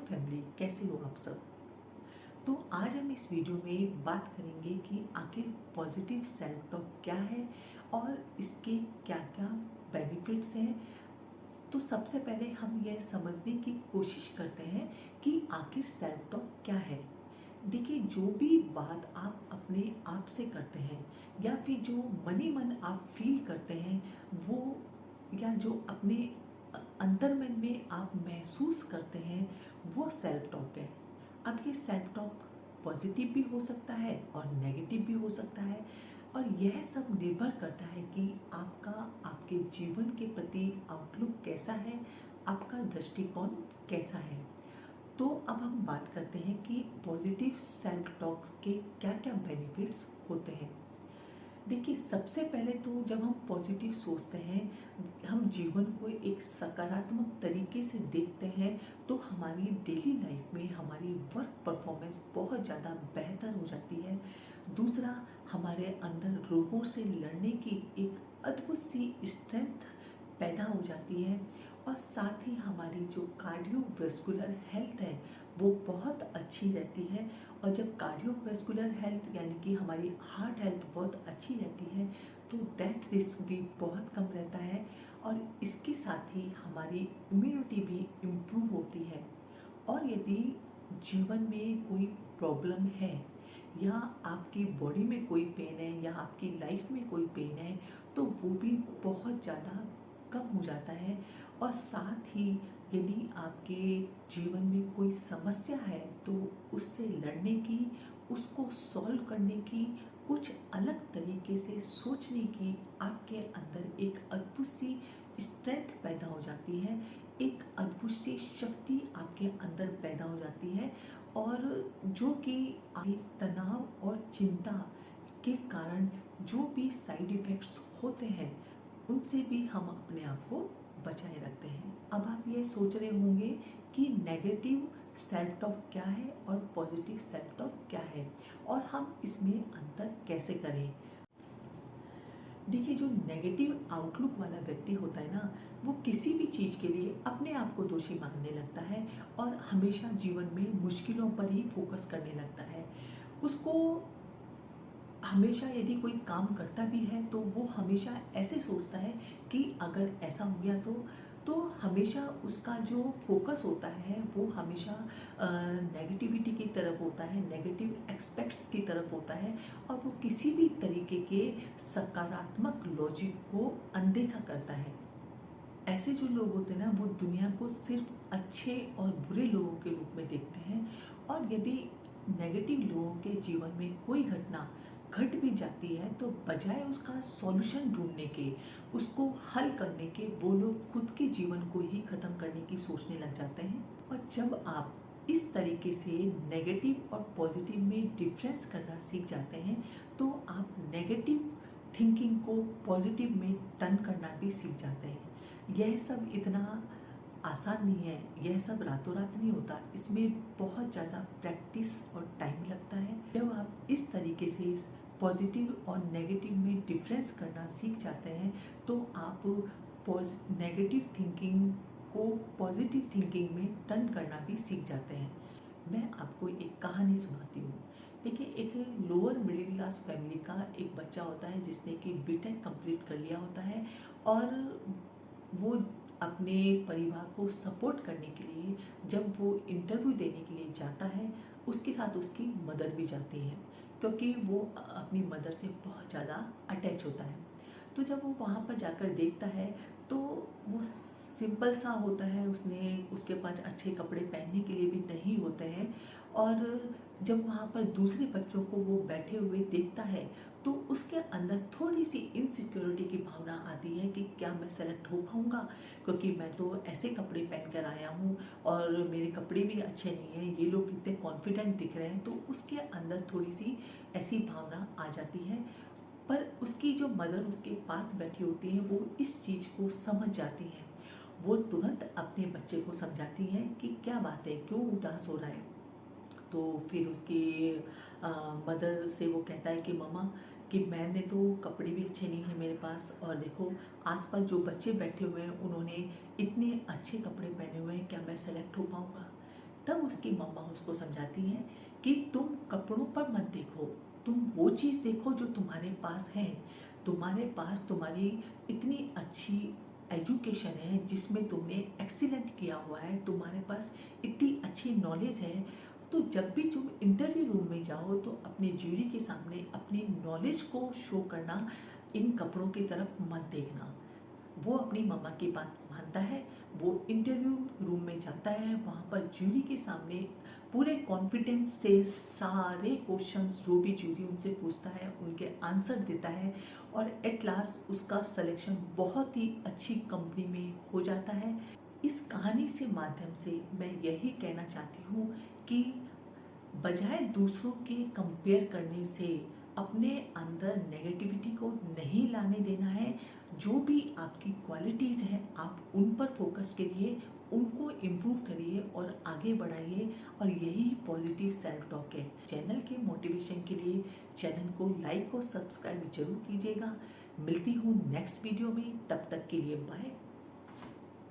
Family, कैसे हो आप सब। तो आज हम इस वीडियो में बात करेंगे कि आखिर पॉजिटिव सेल्फ टॉक क्या है और इसके क्या क्या बेनिफिट्स हैं। तो सबसे पहले हम यह समझने की कोशिश करते हैं कि आखिर सेल्फ टॉक क्या है। देखिए, जो भी बात आप अपने आप से करते हैं या फिर जो मनी मन आप फील करते हैं, वो या जो अपने अंतर्मन में आप महसूस करते हैं, वो सेल्फ टॉक है। अब ये सेल्फ टॉक पॉजिटिव भी हो सकता है और नेगेटिव भी हो सकता है, और यह सब निर्भर करता है कि आपका आपके जीवन के प्रति आउटलुक कैसा है, आपका दृष्टिकोण कैसा है। तो अब हम बात करते हैं कि पॉजिटिव सेल्फ टॉक्स के क्या क्या बेनिफिट्स होते हैं। देखिए, सबसे पहले तो जब हम पॉजिटिव सोचते हैं, हम जीवन को एक सकारात्मक तरीके से देखते हैं, तो हमारी डेली लाइफ में हमारी वर्क परफॉर्मेंस बहुत ज़्यादा बेहतर हो जाती है। दूसरा, हमारे अंदर रोगों से लड़ने की एक अद्भुत सी स्ट्रेंथ पैदा हो जाती है, और साथ ही हमारी जो कार्डियोवैस्कुलर हेल्थ है वो बहुत अच्छी रहती है। और जब कार्डियोवैस्कुलर हेल्थ यानी कि हमारी हार्ट हेल्थ बहुत अच्छी रहती है, तो डेथ रिस्क भी बहुत कम रहता है, और इसके साथ ही हमारी इम्यूनिटी भी इम्प्रूव होती है। और यदि जीवन में कोई प्रॉब्लम है, या आपकी बॉडी में कोई पेन है, या आपकी लाइफ में कोई पेन है, तो वो भी बहुत ज़्यादा कम हो जाता है। और साथ ही यदि आपके जीवन में कोई समस्या है, तो उससे लड़ने की, उसको सॉल्व करने की, कुछ अलग तरीके से सोचने की आपके अंदर एक अद्भुत सी स्ट्रेंथ पैदा हो जाती है, एक अद्भुत सी शक्ति आपके अंदर पैदा हो जाती है, और जो कि आपके तनाव और चिंता के कारण जो भी साइड इफ़ेक्ट्स होते हैं, उनसे भी हम अपने आप को बचाए रखते हैं। अब आप ये सोच रहे होंगे कि नेगेटिव सेल्फ टॉक क्या है और पॉजिटिव सेल्फ टॉक क्या है, और हम इसमें अंतर कैसे करें। देखिए, जो नेगेटिव आउटलुक वाला व्यक्ति होता है ना, वो किसी भी चीज़ के लिए अपने आप को दोषी मानने लगता है, और हमेशा जीवन में मुश्किलों पर ही फोकस करने लगता है। उसको हमेशा यदि कोई काम करता भी है, तो वो हमेशा ऐसे सोचता है कि अगर ऐसा हो गया तो हमेशा उसका जो फोकस होता है वो हमेशा नेगेटिविटी की तरफ होता है, नेगेटिव एक्सपेक्ट्स की तरफ होता है, और वो किसी भी तरीके के सकारात्मक लॉजिक को अनदेखा करता है। ऐसे जो लोग होते हैं ना, वो दुनिया को सिर्फ अच्छे और बुरे लोगों के रूप में देखते हैं, और यदि नेगेटिव लोगों के जीवन में कोई घटना घट भी जाती है, तो बजाय उसका सॉल्यूशन ढूंढने के, उसको हल करने के, वो लोग खुद के जीवन को ही ख़त्म करने की सोचने लग जाते हैं। और जब आप इस तरीके से नेगेटिव और पॉजिटिव में डिफरेंस करना सीख जाते हैं, तो आप नेगेटिव थिंकिंग को पॉजिटिव में टर्न करना भी सीख जाते हैं। यह सब इतना आसान नहीं है, यह सब रातों रात नहीं होता, इसमें बहुत ज़्यादा प्रैक्टिस और टाइम लगता है। जब आप इस तरीके से इस पॉजिटिव और नेगेटिव में डिफरेंस करना सीख जाते हैं, तो आप नेगेटिव थिंकिंग को पॉजिटिव थिंकिंग में टर्न करना भी सीख जाते हैं। मैं आपको एक कहानी सुनाती हूँ। देखिए, एक लोअर मिडिल क्लास फैमिली का एक बच्चा होता है जिसने कि बीटेक कंप्लीट कर लिया होता है, और वो अपने परिवार को सपोर्ट करने के लिए जब वो इंटरव्यू देने के लिए जाता है, उसके साथ उसकी मदर भी जाती है, क्योंकि वो अपनी मदर से बहुत ज़्यादा अटैच होता है। तो जब वो वहाँ पर जाकर देखता है, तो वो सिंपल सा होता है, उसके पास अच्छे कपड़े पहनने के लिए भी नहीं होते हैं, और जब वहाँ पर दूसरे बच्चों को वो बैठे हुए देखता है, तो उसके अंदर थोड़ी सी इनसिक्योरिटी की भावना आती है कि क्या मैं सेलेक्ट हो पाऊँगा, क्योंकि मैं तो ऐसे कपड़े पहन कर आया हूँ, और मेरे कपड़े भी अच्छे नहीं हैं, ये लोग कितने कॉन्फिडेंट दिख रहे हैं। तो उसके अंदर थोड़ी सी ऐसी भावना आ जाती है। पर उसकी जो मदर उसके पास बैठी होती है, वो इस चीज़ को समझ जाती है। वो तुरंत अपने बच्चे को समझाती है कि क्या बात है, क्यों उदास हो रहा है। तो फिर उसकी मदर से वो कहता है कि मम्मा, कि मैंने तो कपड़े भी अच्छे नहीं हैं मेरे पास, और देखो आसपास जो बच्चे बैठे हुए हैं, उन्होंने इतने अच्छे कपड़े पहने हुए हैं, क्या मैं सेलेक्ट हो पाऊँगा। तब उसकी मम्मा उसको समझाती हैं कि तुम कपड़ों पर मत देखो, तुम वो चीज़ देखो जो तुम्हारे पास है। तुम्हारे पास तुम्हारी इतनी अच्छी एजुकेशन है जिसमें तुमने एक्सीलेंट किया हुआ है, तुम्हारे पास इतनी अच्छी नॉलेज है, तो जब भी तुम इंटरव्यू रूम में जाओ तो अपने ज्यूरी के सामने अपनी नॉलेज को शो करना, इन कपड़ों की तरफ मत देखना। वो अपनी मम्मा की बात मानता है, वो इंटरव्यू रूम में जाता है, वहाँ पर ज्यूरी के सामने पूरे कॉन्फिडेंस से सारे क्वेश्चंस जो भी ज्यूरी उनसे पूछता है उनके आंसर देता है, और एट लास्ट उसका सिलेक्शन बहुत ही अच्छी कंपनी में हो जाता है। इस कहानी से माध्यम से मैं यही कहना चाहती हूँ कि बजाय दूसरों के कंपेयर करने से अपने अंदर नेगेटिविटी को नहीं लाने देना है। जो भी आपकी क्वालिटीज़ हैं आप उन पर फोकस करिए, उनको इम्प्रूव करिए और आगे बढ़ाइए, और यही पॉजिटिव सेल्फ टॉक है। चैनल के मोटिवेशन के लिए चैनल को लाइक और सब्सक्राइब जरूर कीजिएगा। मिलती हूँ नेक्स्ट वीडियो में, तब तक के लिए बाय।